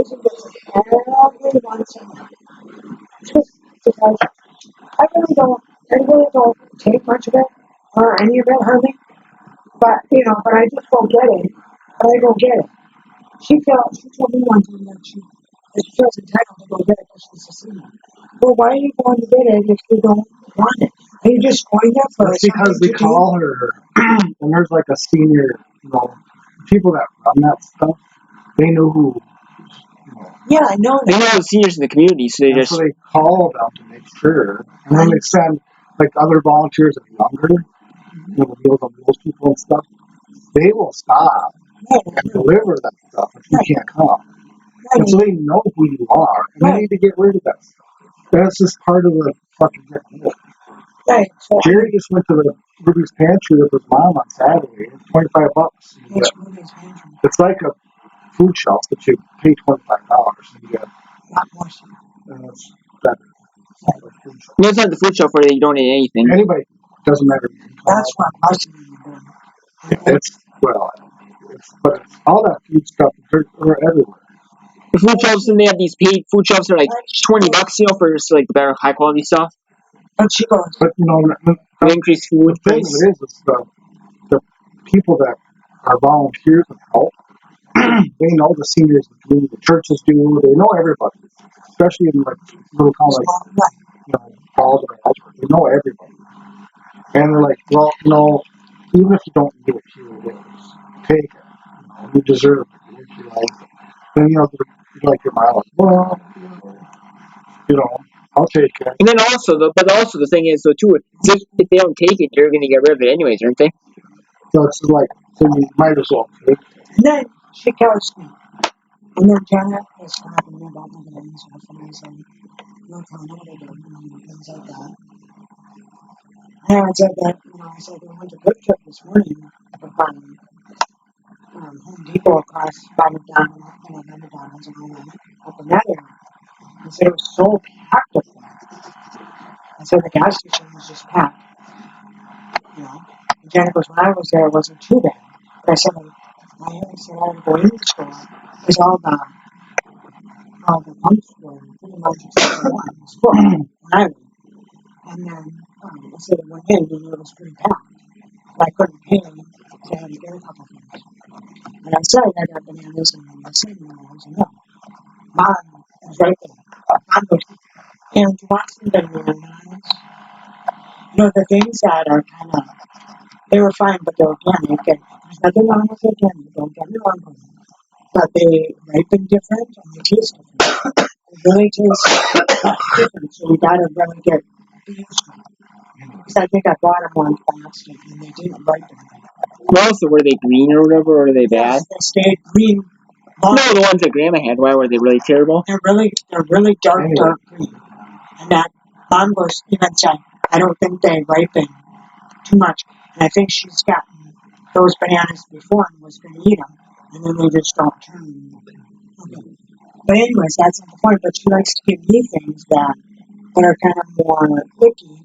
Susan gets it every once in a while. Just because I really don't take much of it or any of it, honey. But but I just go get it. But I go get it. She told me one time that she feels entitled to go get it because she's a senior. Well, why are you going to get it if you don't want it? Are you just going there for It's because they call her, and there's like a senior, people that run that stuff, they know who, Yeah, I know They that. know the seniors in the community, so so they call them to make sure, and then they send like other volunteers that are younger, the Meals on Wheels people and stuff. They will stop and deliver that stuff if you can't come. And so they know who you are, and they need to get rid of that stuff. That's just part of the fucking getting rid. Right. So Jerry just went to the Ruby's Pantry with his mom on Saturday. $25. It's like a food shelf, but you pay $25 and you get it's better. No, it's not the food shelf where they don't eat anything. Anybody, doesn't matter. That's what most of them do. But it's all that food stuff are everywhere. The food shelves, and they have these paid food shelves are like $20, for just like better high quality stuff. But she goes. But the increased food the thing price. is the people that are volunteers and help. They know the seniors do, the churches do, they know everybody, especially in like little town like Falls or Algebra. They know everybody, and they're like, well, even if you don't need it, here it is. Take it. You deserve it. If you like it. Then like your mom, like, well, I'll take it. And then also the thing is though too, if they don't take it, you're gonna get rid of it anyways, aren't they? So it's like, so you might as well take it. And then she tells me, and then Janet was talking to me about my dad and stuff, and I said, no, Tom, what I do, and things like that. And I said that, I said, we went to Quick Trip this morning from Home Depot across by McDonald's, McDonald's and all that, up in that area. I said, it was so packed up there. I said, the gas station was just packed, And Janet goes, when I was there, it wasn't too bad. But I said, I had to go in the store, because all the pumps were pretty much except for one was full when I went. And then I said, I went in and it was pretty packed. But I couldn't pay, so I had to get a couple things. And I said, I got bananas and cinnamon rolls, and Mom was right there. Mom goes, and you want some bananas? The things that are kind of, they were fine, but they're organic, and there's nothing wrong with organic, don't get me wrong with them. But they ripen different and they taste different. They really taste different, so we gotta really get used to it. Because I think I bought them once by accident and they didn't ripen. Well, so were they green or whatever, or are they bad? Yes, they stayed green. No, the ones that Grandma had, why were they really terrible? They're really dark green. And that Mom goes even said, I don't think they ripen too much. And I think she's gotten those bananas before and was going to eat them. And then they just don't turn. Okay. But anyways, that's not the point. But she likes to give me things that are kind of more picky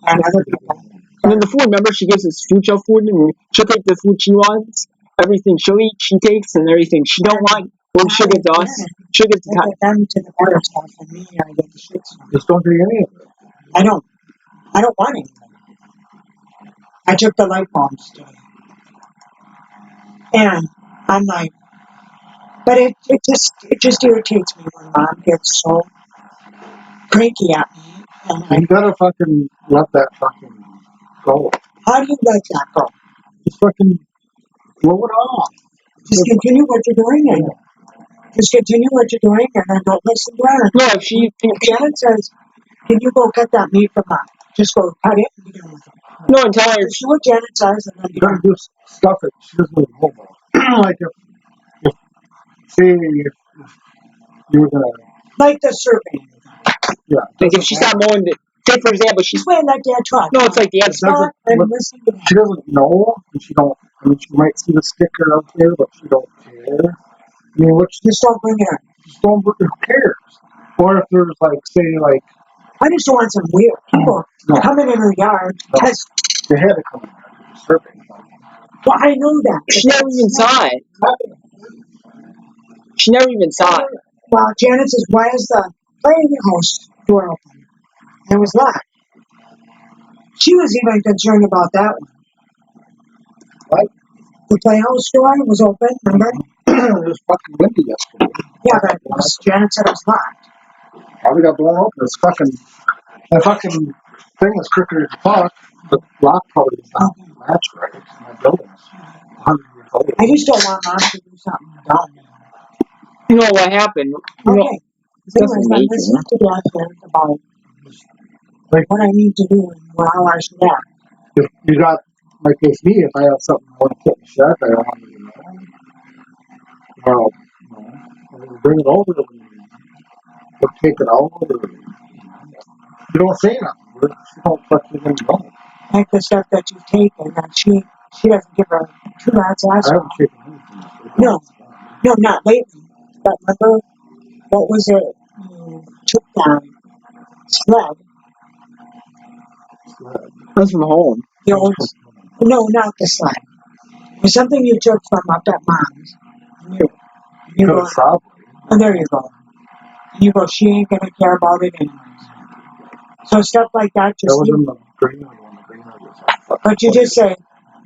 and other people. And then the food, remember, she gives us food shelf food, and she'll take the food she wants, everything she'll eat, she takes, and everything she don't want, well, she'll give to us. She'll give to them to the better stuff, and me, I get the shit stuff. Just don't take any of it. I don't want anything. I took the light bulbs today. And I'm like, but it just irritates me when Mom gets so cranky at me. And you gotta fucking let that fucking go. How do you let that go? Just fucking blow it off. Just continue what you're doing and just continue what you're doing and then don't listen to her. No, if Janet says, can you go cut that meat from Mom? Just go cut it and be done with it. No, and tell her. Just do what Janet says and then you gotta do stuff that she doesn't even know about. Like if you were gonna like the survey. Yeah. Like if she's not mowing the, say for example, she's waiting that dad truck. No, it's like Dad's stop and listen to that. She doesn't know, and she might see the sticker out there, but she don't care. I mean, just don't bring it up. Just don't bring it. Who cares? Or if there's I just don't want some weird people coming in her yard. Because they had to come in there. Survey. Well, I know that. She never even saw it. She never even saw it. Well, Janet says, why is the playhouse door open? And it was locked. She was even concerned about that one. What? The playhouse door was open, remember? It was fucking windy yesterday. Yeah, but Janet said it was locked. Probably got blown open. It's fucking, that fucking thing is crooked as fuck. The lock probably is not latched right. My building's 100 years old. I just don't want Mom to do something dumb. You know what happened? Okay. It's nothing Anyways, I'm major. listening to Dad rant about like what I need to do and how I should act. If you got, like with me, if I have something I want to put in the shed, I don't want to know. Well, no. Bring it over to me. Or take it out. Or, you don't say nothing. You don't fucking know. Like the stuff that you've taken, and she doesn't give her two rat's ass. I haven't taken anything. No, not lately. But remember, what was it? You took that sled. That's from home. The old, no, not the sled. It was something you took from up at Mom's. And you go, oh, there you go. And you go, she ain't gonna care about it anyways. So stuff like that, just. That was in the green one. But you just say,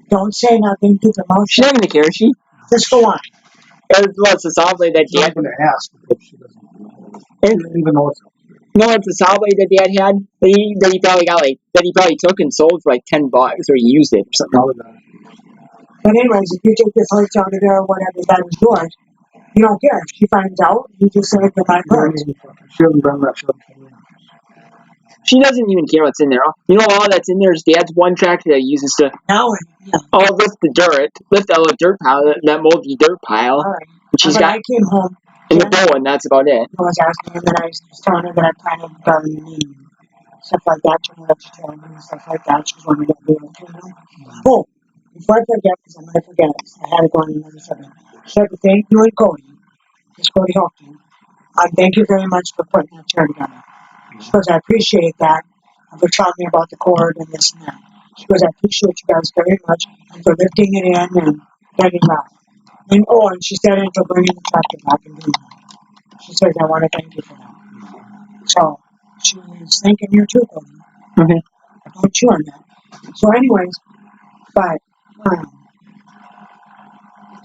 don't say nothing to the motion. She's not gonna care, she. Just go on. It's the solid blade that She's Dad. not going to ask because she doesn't know. She doesn't even know it's. No, it's the solid blade that Dad had that he probably got that he probably took and sold for like $10 or he used it or something. But anyways, if you take your parts out of there or whatever, that is yours. You don't care. If she finds out, you just say they're my parts. She hasn't done that shit. She doesn't even care what's in there. You know, all that's in there is Dad's one tractor that he uses to lift the dirt, lift that little dirt pile, that moldy dirt pile. All right. And she's got I came home in the bowl, and that's about it. I was asking him, and I was telling her that I planted gardening and stuff like that, vegetarian and stuff like that. She's wanting to be able to. Oh, before I forget, because I'm going to forget it, I had to go on another subject. She had to thank you and Cody. Because Cody helped you. Thank you very much for putting that chair together. She goes, I appreciate that. And for telling me about the cord and this and that. She goes, I appreciate you guys very much and for lifting it in and getting that. And she said, and for bringing the tractor back and doing that. She says, I want to thank you for that. So she was thanking you too, Cody. Mm-hmm. Don't chew on that. So anyways, but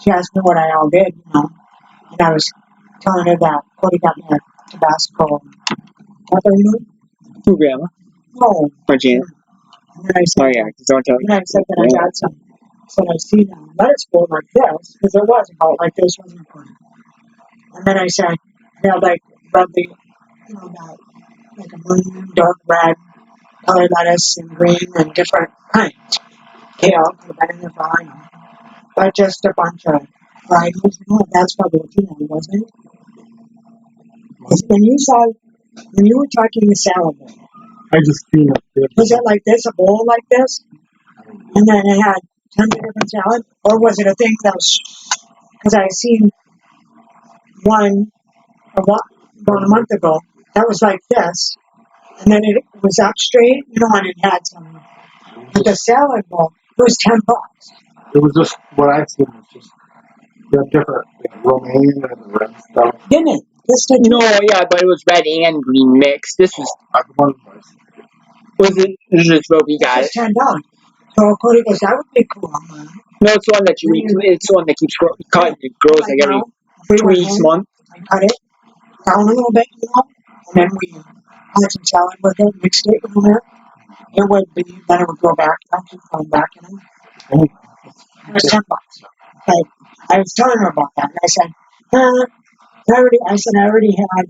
she asked me what I all did, and I was telling her that Cody got me a Tabasco peppermint. To Grandma. No. Or Janet. And then I said, I said that I got some. So I see now, lettuce bowl like this, because it was about like this, wasn't it? And then I said, like rubby, that, like a green, dark red, colored lettuce and green and different kinds. Kale, could have been in the vine. But just a bunch of varieties. That's probably what you know, wasn't it? When you were talking the salad bowl, I just seen it. was it like this, a bowl like this? And then it had tons of different salads? Or was it a thing that was, because I seen one about a month ago that was like this, and then it was up straight, and it had some, but the salad bowl, it was $10. It was just, what I seen was just, different, like romaine and red stuff. Didn't it? No, yeah, but it was red and green mixed. This was one price. This is what we got. It's $10. So Cody goes, that would be cool. No, it's the one that it's the one that keeps cutting. It grows like every 2 weeks, month. I cut it down a little bit, and then we had some salad with it, mixed it with it. It would be, then it would go back, I'll keep going back, It was $10. But I was telling her about that, and I said, I already had,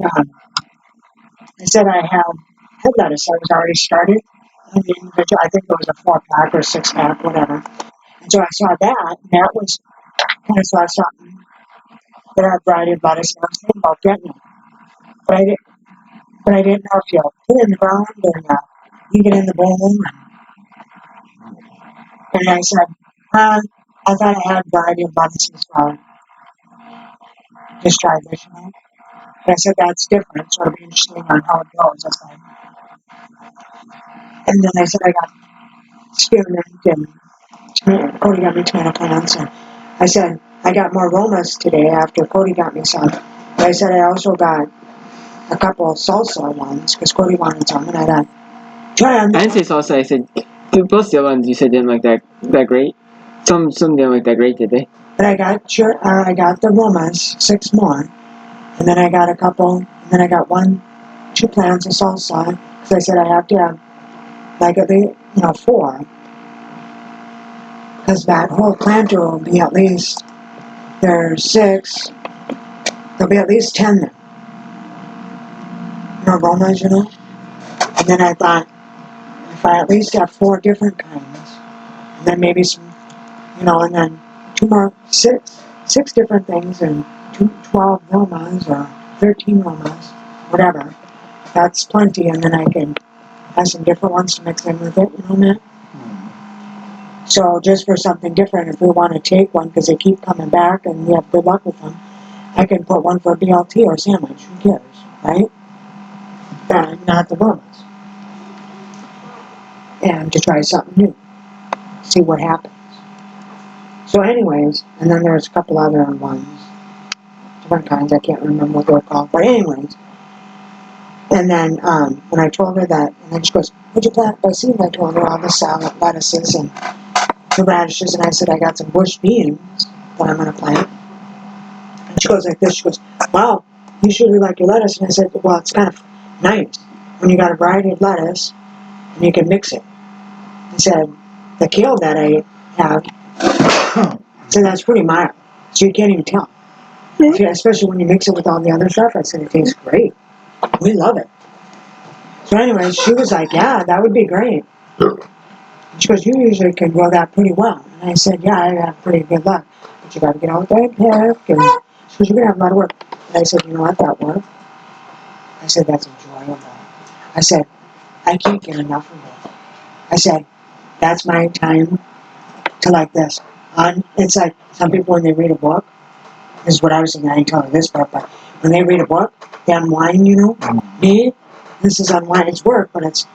I said I have head lettuce. I was already started. I think it was a 4-pack or 6-pack, whatever. And so I saw that, and that was kind of saw something that had variety of lettuce, and I was thinking about getting it. But I didn't know if you put it in the ground or leave it in the bowl. And I said, I thought I had variety of lettuces, so just try this, And I said, that's different, so it'll be interesting on how it goes. I said. And then I said, I got spearmint and Cody got me tomato plants. And I said, I got more Romas today after Cody got me some. But I said I also got a couple of salsa ones because Cody wanted some, and I got try them. I didn't say salsa. I said both the ones you said didn't like that great. Some didn't like that great, did they? But I got the Romas, 6 more, and then I got a couple, and then I got 2 plants of salsa because I said I have to have like at least 4, because that whole planter will be at least there's 6. There'll be at least 10 there. Aromas, And then I thought if I at least have 4 different kinds, and then maybe some, and then 2 more, 6 different things, and 12 Romas or 13 Romas, whatever. That's plenty, and then I can have some different ones to mix in with it, Matt? So just for something different, if we want to take one, because they keep coming back and we have good luck with them, I can put one for BLT or sandwich. Who cares, right? And not the Romas. And to try something new. See what happens. So anyways, and then there's a couple other ones. Different kinds, I can't remember what they're called. But anyways. And then when I told her that, and then she goes, "What'd you plant by seed?" I told her all the salad lettuces and the radishes, and I said I got some bush beans that I'm going to plant. And she goes like this, she goes, "Wow, you should really like your lettuce." And I said, "Well, it's kind of nice when you got a variety of lettuce and you can mix it." I said, "The kale that I have," I said, "that's pretty mild, so you can't even tell. Especially when you mix it with all the other stuff." I said, "It tastes great. We love it." So anyway, she was like, "Yeah, that would be great." She goes, "You usually can grow that pretty well." And I said, "Yeah, I have pretty good luck. But you got to get out there and pick." And she goes, "You're going to have a lot of work." And I said, "You know what, that work?" I said, "That's enjoyable." I said, "I can't get enough of it." I said, "That's my time to like this." It's like some people when they read a book, this is what I was thinking, I didn't tell her this part, but when they read a book, they unwind, Me, this is unwind. It's work, but it's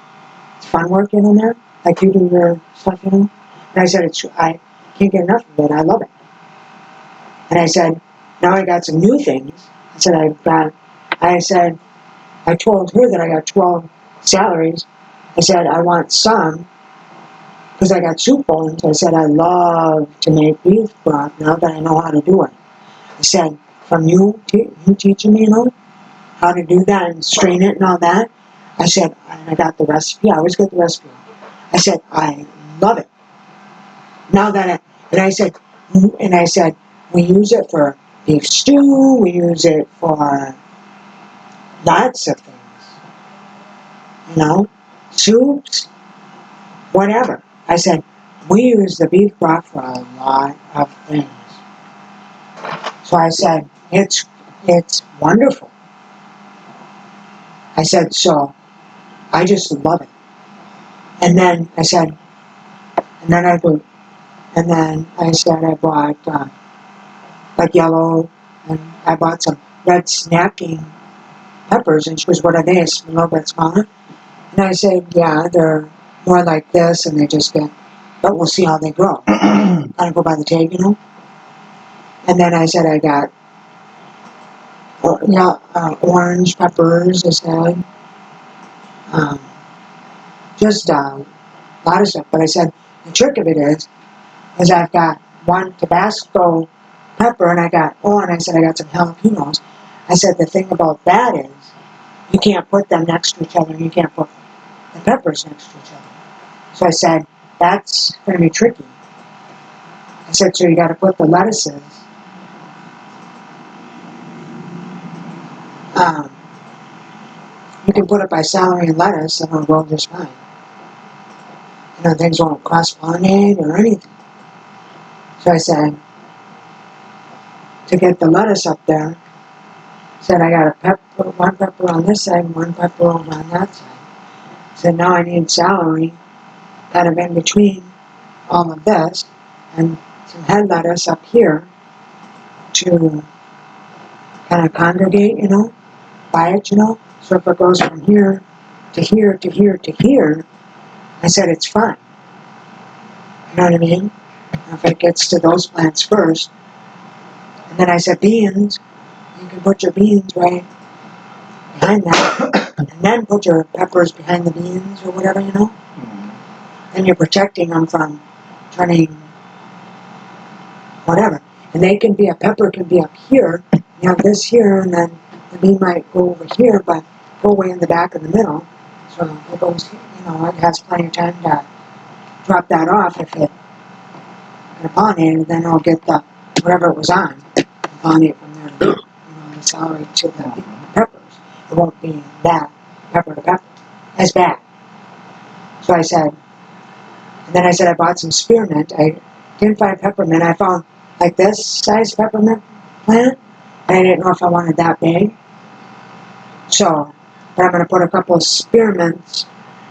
fun work, there. Like you do your stuff, And I said, I can't get enough of it. I love it. And I said, now I got some new things. I said, I told her that I got 12 salaries. I said, I want some, because I got soup bowls. I said, I love to make beef broth now that I know how to do it. I said, from you teaching me, how to do that and strain it and all that. I said, and I got the recipe. I always get the recipe. I said, I love it. Now that and I said, we use it for beef stew. We use it for lots of things. Soups, whatever. I said, we use the beef broth for a lot of things. So I said, it's wonderful. I said, so I just love it. And then I said, and then I said I bought like yellow, and I bought some red snacking peppers, and she goes, "What are they? A little bit smaller?" And I said, "Yeah, they're more like this, and they just get, but we'll see how they grow." Kind of go by the tag, And then I said I got orange peppers, I said, just a lot of stuff. But I said the trick of it is I've got one Tabasco pepper, and I said I got some jalapenos. I said the thing about that is you can't put them next to each other, and you can't put the peppers next to each other. So I said, that's going to be tricky. I said, so you got to put the lettuces, you can put it by celery and lettuce, and it'll grow just fine. Things won't cross-pollinate or anything. So I said, to get the lettuce up there, I said I got one pepper on this side, one pepper over on that side. I said, now I need celery kind of in between all of this, and some head lettuce up here to kind of congregate, by it, So if it goes from here to here to here to here, I said it's fine. You know what I mean? If it gets to those plants first. And then I said beans, you and put your beans right behind that, and then put your peppers behind the beans or whatever, you know. Then you're protecting them from turning whatever. And they can be, a pepper can be up here, you have this here, and then the bean might go over here, but go way in the back of the middle. So it goes, you know, it has plenty of time to drop that off if it get pollinated, then it'll get the, whatever it was on, pollinate from there to there, you know, the celery to the peppers. It won't be that pepper to pepper as bad. So I said, and then I said I bought some spearmint. I didn't find peppermint. I found like this size peppermint plant. And I didn't know if I wanted that big. So, but I'm going to put a couple of spearmints.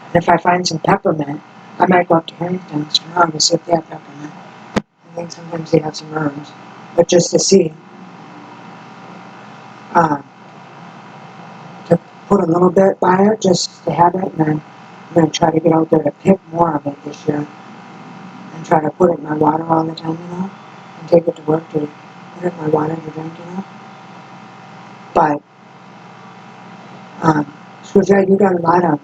And if I find some peppermint, I might go up to Harrington's tomorrow to see if they have peppermint. I think sometimes they have some herbs. But just to see. To put a little bit by it, just to have it. And then I'm going to try to get out there to pick more of it this year. And try to put it in my water all the time, you know. And take it to work to put it in my water to drink, you know. But, so yeah, you got a lot of,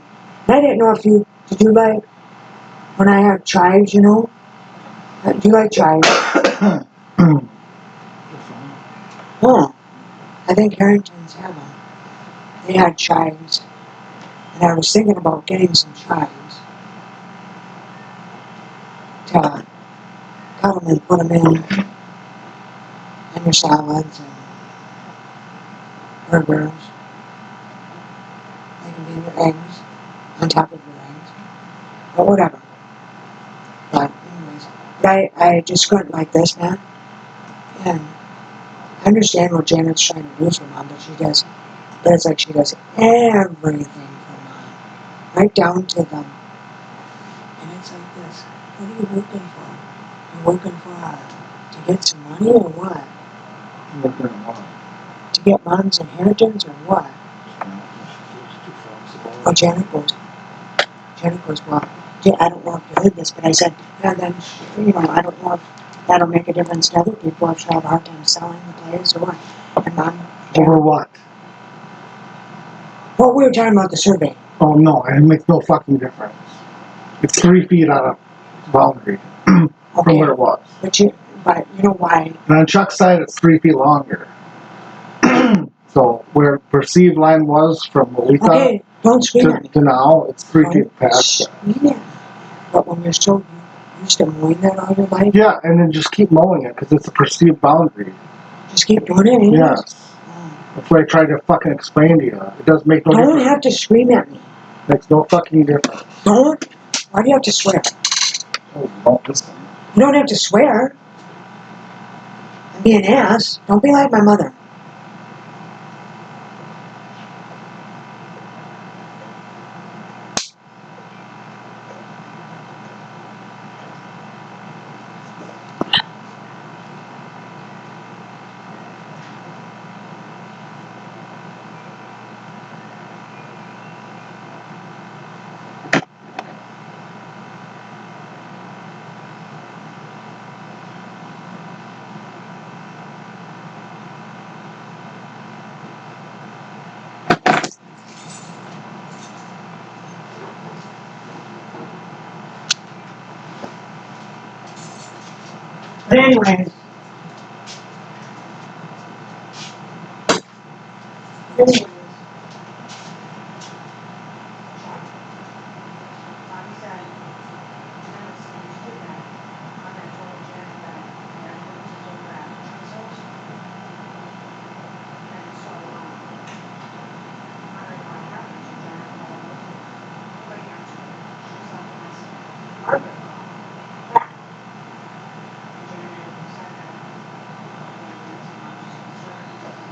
and I didn't know if you, did you like, when I had chives, you know, do you like chives? Huh, I think Harrington's have them. They had chives, and I was thinking about getting some chives to cut them and put them in your salads and burgers. They can be in your eggs, on top of your eggs, or whatever. But anyways, but I just couldn't like this, man. And I understand what Janet's trying to do for Mom, but it's like she does everything for Mom, right down to them. And it's like this, what are you working for? You're working for, to get some money or what? To get Mom's inheritance or what? Oh, Janet goes, well, I don't know if you heard this, but I said, yeah, then, you know, I don't know if that'll make a difference to other people if she'll have a hard time selling the place or what. And Mom, Over what? well, we were talking about the survey. Oh no, it makes no fucking difference. It's 3 feet out of boundary from where it was. But you know why? And on Chuck's side, it's 3 feet longer. So where perceived line was from what we Okay, don't scream at me. to now, it's 3 feet past. Yeah. But when you're so used to mowing that all your life, Yeah, and then just keep mowing it because it's a perceived boundary. just keep doing it anyways. Yes. That's what I tried to fucking explain to you. It does make no difference. Don't have to scream at me. Makes no fucking difference. Don't. Why do you have to swear? Oh, don't listen. You don't have to swear. And be an ass. Don't be like my mother. But anyways.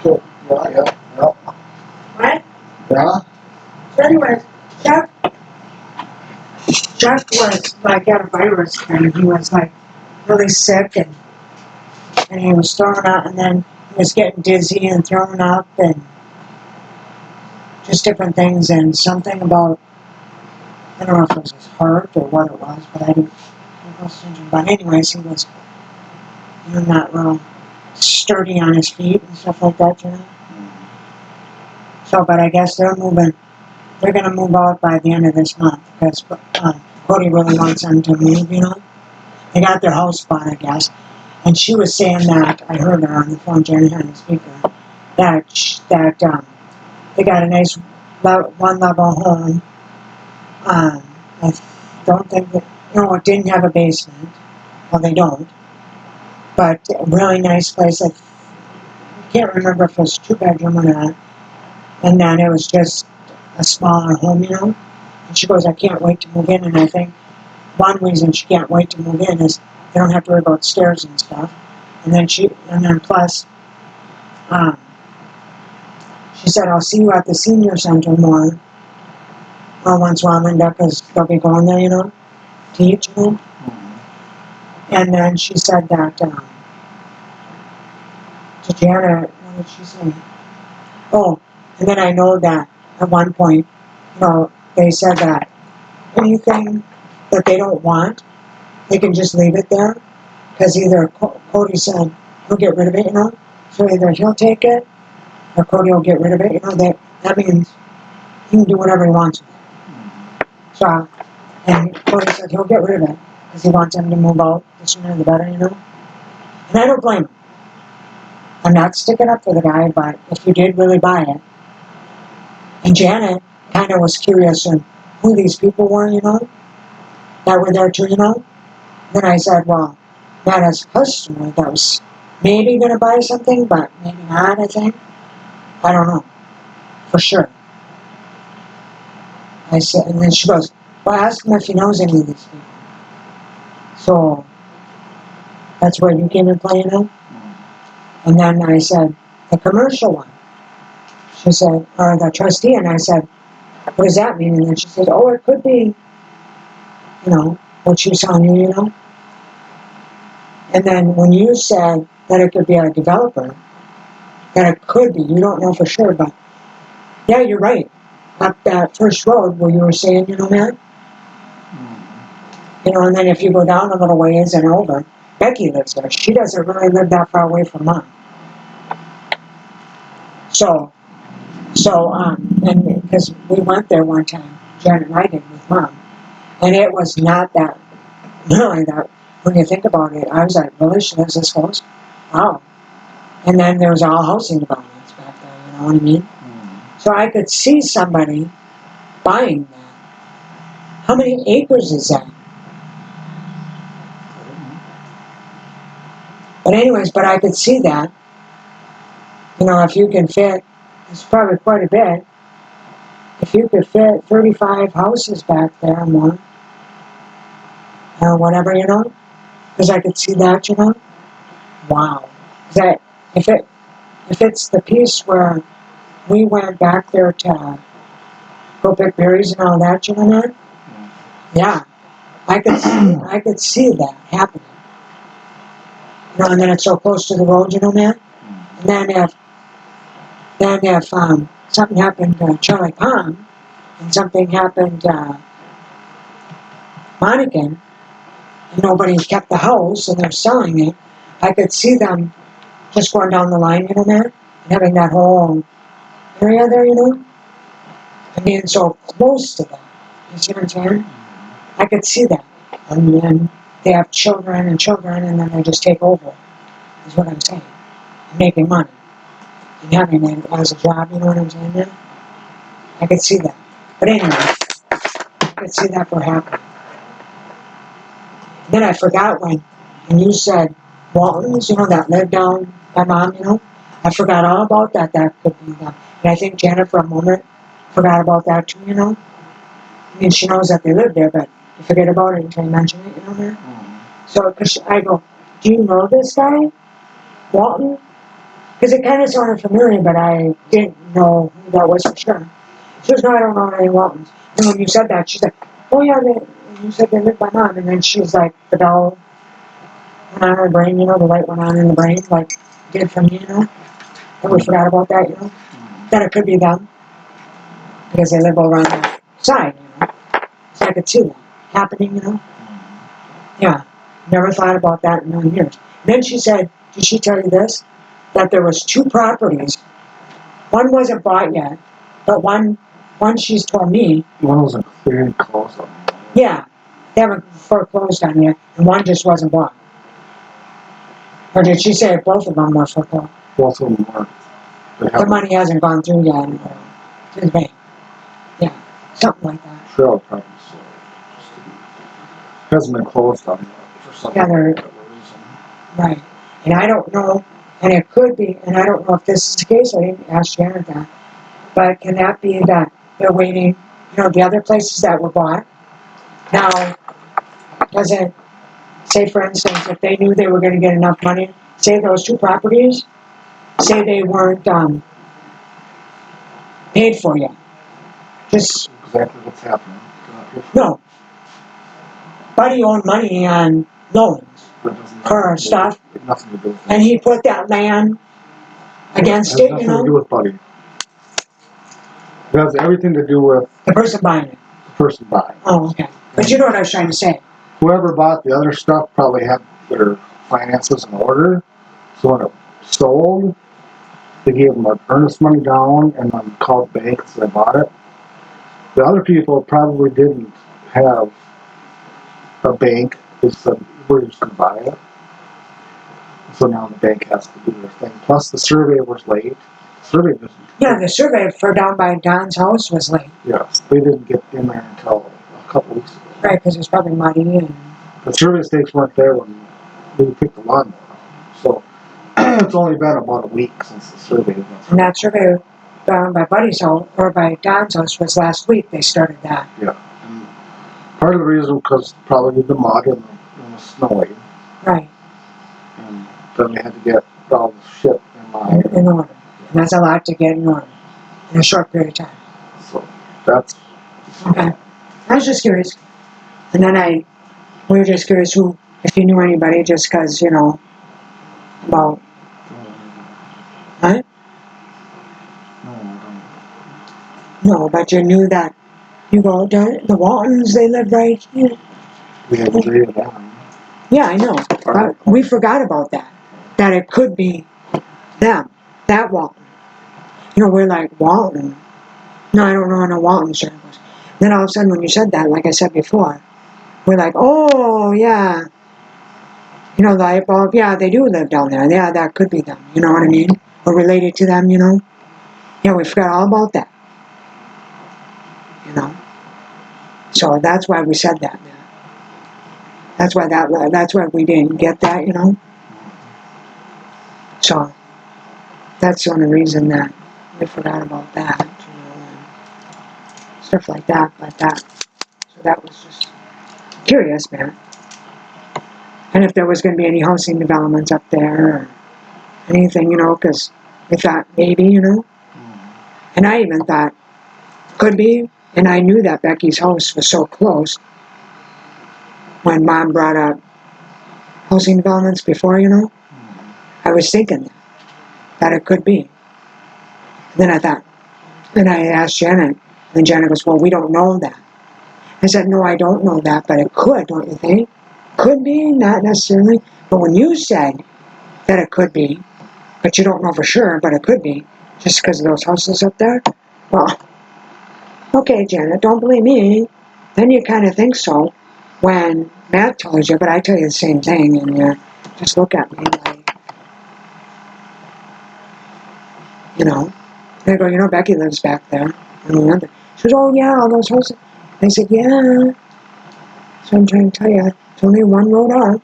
Cool. Yeah. What? Yeah? So anyways, Chuck was like got a virus and he was like really sick and he was throwing up and then he was getting dizzy and throwing up and just different things and something about, I don't know if it was his heart or what it was, but I didn't listen. But anyways, he was, you know, not real sturdy on his feet and stuff like that, you know. So, but I guess they're moving. They're going to move out by the end of this month because Cody really wants them to move. You know, they got their house bought, I guess. And she was saying that I heard her on the phone, Jenny on the speaker, that they got a nice one level home. I don't think that it didn't have a basement. Well, they don't. But a really nice place. I can't remember if it was 2 bedroom or not. And then it was just a smaller home, And she goes, I can't wait to move in. And I think one reason she can't wait to move in is they don't have to worry about stairs and stuff. And then plus, she said, I'll see you at the senior center more once we're all lined up because they'll be going there, to teach, And then she said that to Janet, what did she say? Oh, and then I know that at one point, they said that anything that they don't want, they can just leave it there. Because either Cody said he'll get rid of it, So either he'll take it or Cody will get rid of it, That means he can do whatever he wants with it. So, and Cody said he'll get rid of it because he wants them to move out. The sooner the better, And I don't blame him. I'm not sticking up for the guy, but if you did really buy it, and Janet kind of was curious on who these people were, that were there too, Then I said, well, not as a customer that was maybe going to buy something, but maybe not, I think. I don't know. For sure. I said, and then she goes, well, ask him if he knows any of these people. So, that's where you came in play, And then I said, the commercial one. She said, or the trustee, and I said, what does that mean? And then she said, oh, it could be, what she saw on you, And then when you said that it could be a developer, that it could be, you don't know for sure, but yeah, you're right. Up that first road where you were saying, Matt, and then if you go down a little ways and over, Becky lives there. She doesn't really live that far away from Mom. So, and because we went there one time, Janet and I did with Mom, and it was not that, really that, when you think about it, I was like, really, she lives this close? Wow. And then there was all housing developments back there, you know what I mean? So I could see somebody buying that. How many acres is that? But anyways, I could see that. If you can fit, it's probably quite a bit. If you could fit 35 houses back there or more, or whatever, because I could see that, Wow. That if it's the piece where we went back there to go pick berries and all that, man? Yeah. I could see that happening. And then it's so close to the road, man? And then if something happened to Charlie Pond, and something happened to Monacan, and nobody kept the house, and they're selling it, I could see them just going down the line, man? And having that whole area there, and being so close to that. You see what I'm saying? I could see that. And then they have children, and then they just take over, is what I'm saying. And making money. And having it as a job, you know what I'm saying there? I could see that. But anyway, I could see that for happening. And then I forgot when you said Waltons, that lived down by Mom, I forgot all about that. That could be them. And I think Janet for a moment forgot about that too, I mean, she knows that they live there, but you forget about it until you mention it, man? So, cause I go, do you know this guy, Walton? Because it kind of sounded familiar, but I didn't know who that was for sure. She goes, no, I don't know any Waltons. And when you said that, she said, oh yeah, you said they live by Mom. And then she was like, the bell went on her brain, the light went on in the brain, like it did for me, And we forgot about that, That it could be them. Because they live over on that side, So I could see that happening, Yeah. Never thought about that in 9 years. Then she said, did she tell you this? That there was 2 properties. One wasn't bought yet, But one she's told me, One was a clearing close up. yeah, they haven't foreclosed on yet, and one just wasn't bought. Or did she say both of them were foreclosed? Both of them were. The money hasn't gone through yet to the bank. Yeah, something like that. Sure, probably so. Hasn't been closed on yet for some Yeah, they're- reason. Right. And I don't know, and it could be, and I don't know if this is the case, I didn't ask Janet that, but can that be that they're waiting, the other places that were bought? Now, does it, say for instance, if they knew they were going to get enough money, say those two properties, say they weren't paid for yet. Just, Exactly what's happening. no. Buddy owed money on loans But it doesn't for have stuff, nothing to do with and he put that land against it, It has nothing to do with Buddy. It has everything to do with the person buying it. the person buying. Oh, okay. But you know what I was trying to say. Whoever bought the other stuff probably had their finances in order. So when it sold, they gave them earnest money down and then called the bank and said they bought it. The other people probably didn't have a bank. They said, we're just going to buy it. So now the bank has to do their thing. Plus the survey was late. Survey was, Yeah, the survey for down by Don's house was late. yes, they didn't get in there until a couple weeks ago. Right, because it was probably muddy and... The survey stakes weren't there when we picked the lawnmower. So it's only been about a week since the survey was. And that survey down by Buddy's house, or by Don's house, was last week they started that. Yeah. And part of the reason because probably the mud and the snowing. Right, And then they had to get all the shit in line. in order. And that's a lot to get in order in a short period of time. So that's Okay. I was just curious. And then we were just curious if you knew anybody, just because, about, huh? No, but you knew that, you go, the Waltons, they live right here. we had to agree with them. Yeah, I know. But we forgot about that. That it could be them. That Walton. We're like, Walton? No, I don't know no Walton circles. Then all of a sudden when you said that, like I said before, we're like, oh, yeah. The light bulb, yeah, they do live down there. Yeah, that could be them. You know what I mean? Or related to them, Yeah, we forgot all about that. So that's why we said that. That's why we didn't get that, So that's the only reason that we forgot about that, and stuff like that, so that was just curious, man. And if there was going to be any housing developments up there, or anything, because we thought maybe, and I even thought, could be, and I knew that Becky's house was so close when Mom brought up housing developments before, I was thinking that it could be. And then I thought, and I asked Janet, and Janet goes, well, we don't know that. I said, no, I don't know that, but it could, don't you think? Could be, not necessarily. But when you said that it could be, but you don't know for sure, but it could be, just because of those houses up there, well, okay, Janet, don't believe me. Then you kind of think so when Matt tells you, but I tell you the same thing, and you just look at me like, They go, Becky lives back there. And we went there. She goes, oh yeah, all those houses. I said, yeah. So I'm trying to tell you, it's only one road up.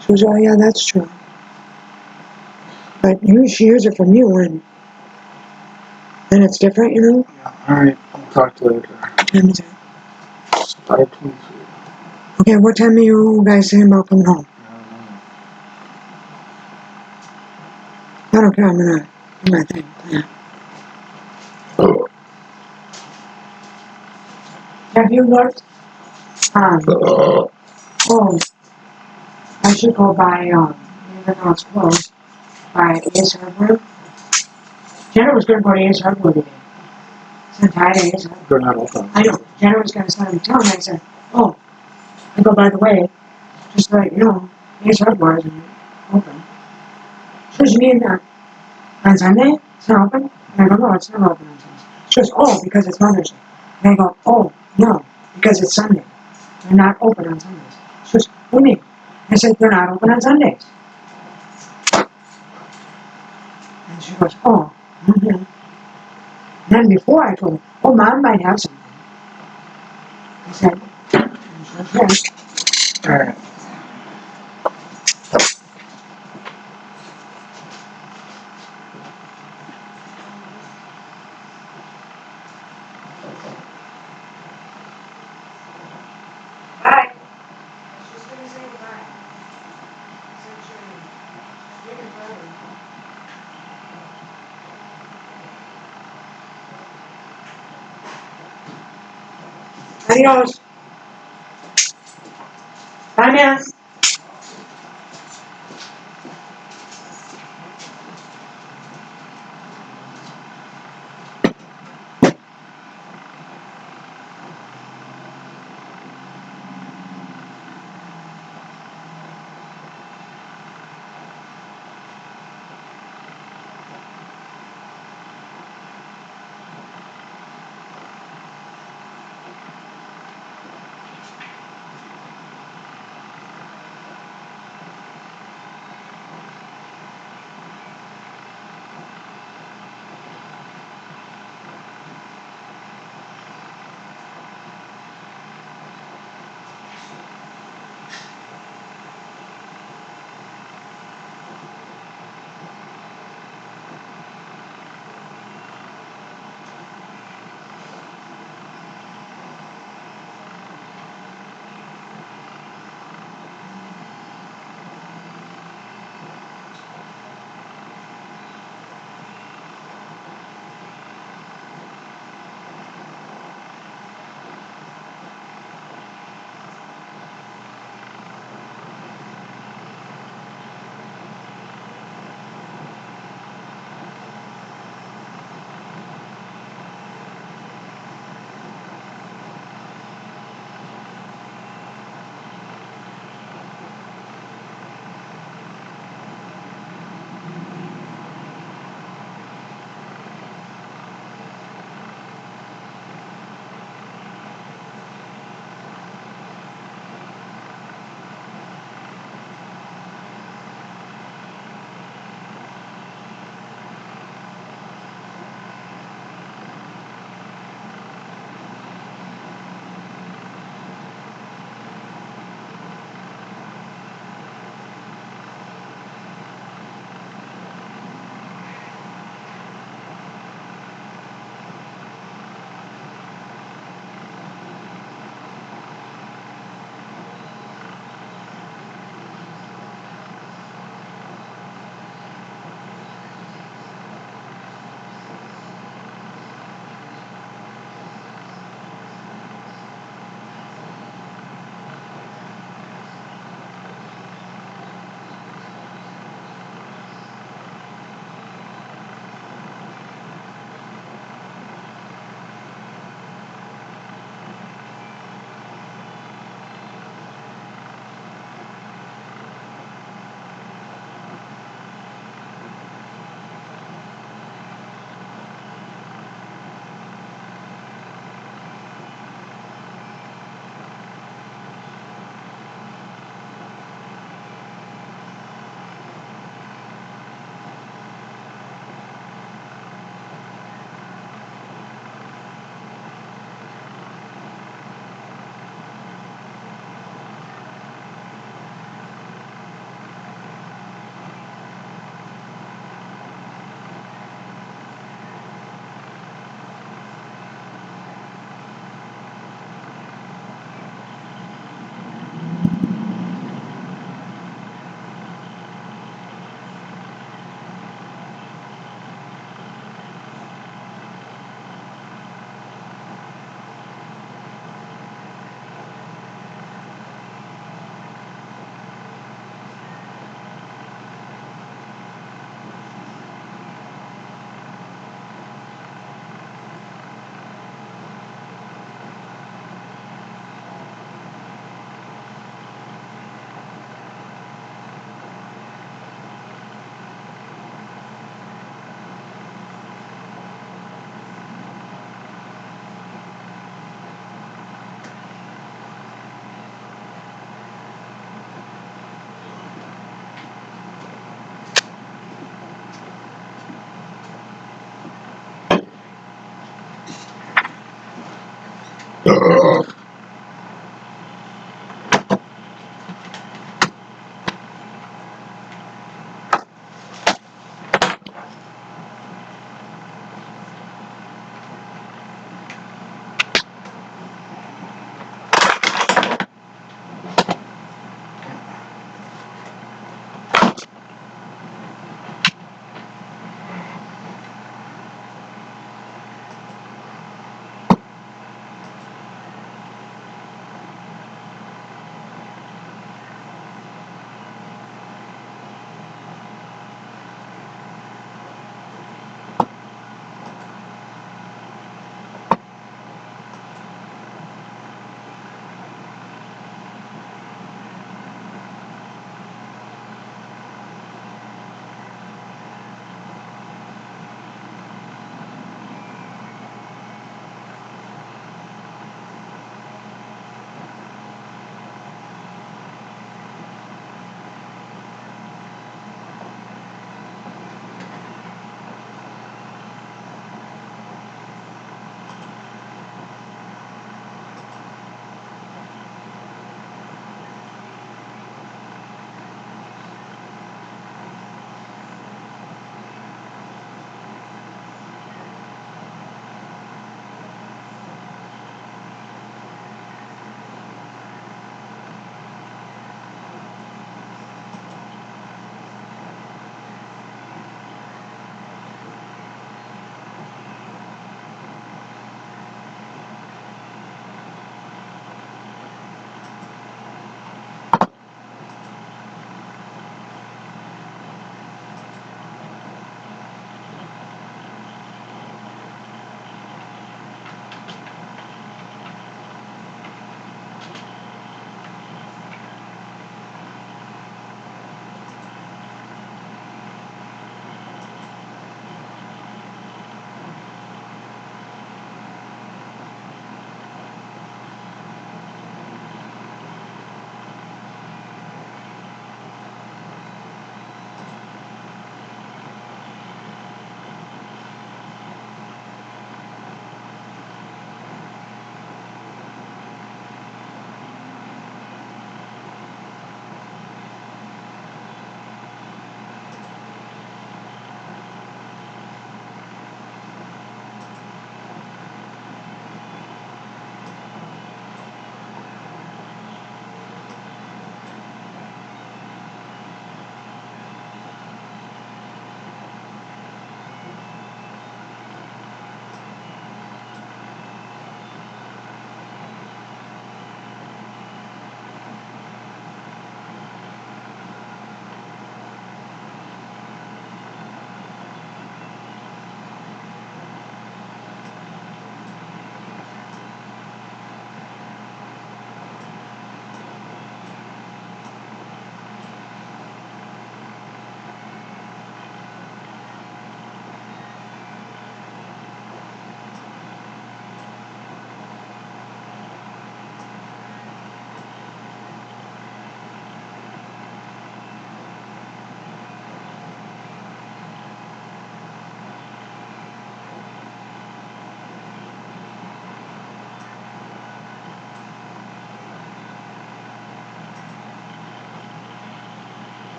She goes, oh yeah, that's true. But she hears it from you, and then it's different, Yeah, alright, I'll talk to you later. And it's, 5:23. okay, what time are you guys saying about coming home? I don't care, I'm gonna do my thing. Yeah. Have you looked? Oh, I should go by, even though it's closed, by Ace Hardware. Jenna was gonna go to Ace Hardware today. Sent hi to Ace Hardware. They're not open. I know. Jenna was gonna send me town, and I said, oh, I go, by the way, just to let you know, Ace Hardware isn't open. She goes, you mean on Sunday? It's not open? And I go, no, it's not open on Sunday. goes, oh, because it's Mother's Day. And I go, oh, no, because it's Sunday. They're not open on Sundays. She goes, what do you mean? I said, they're not open on Sundays. And she goes, oh, mm-hmm. And then before I told her, oh, Mom might have something. I said, okay. Alright. Bye. She's going to say goodbye. Adios. Bye, man.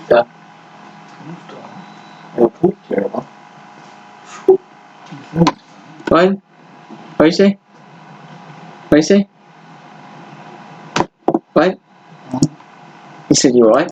stuff. It'll poop terrible. What? What do you say? What do you say? What? You said you what?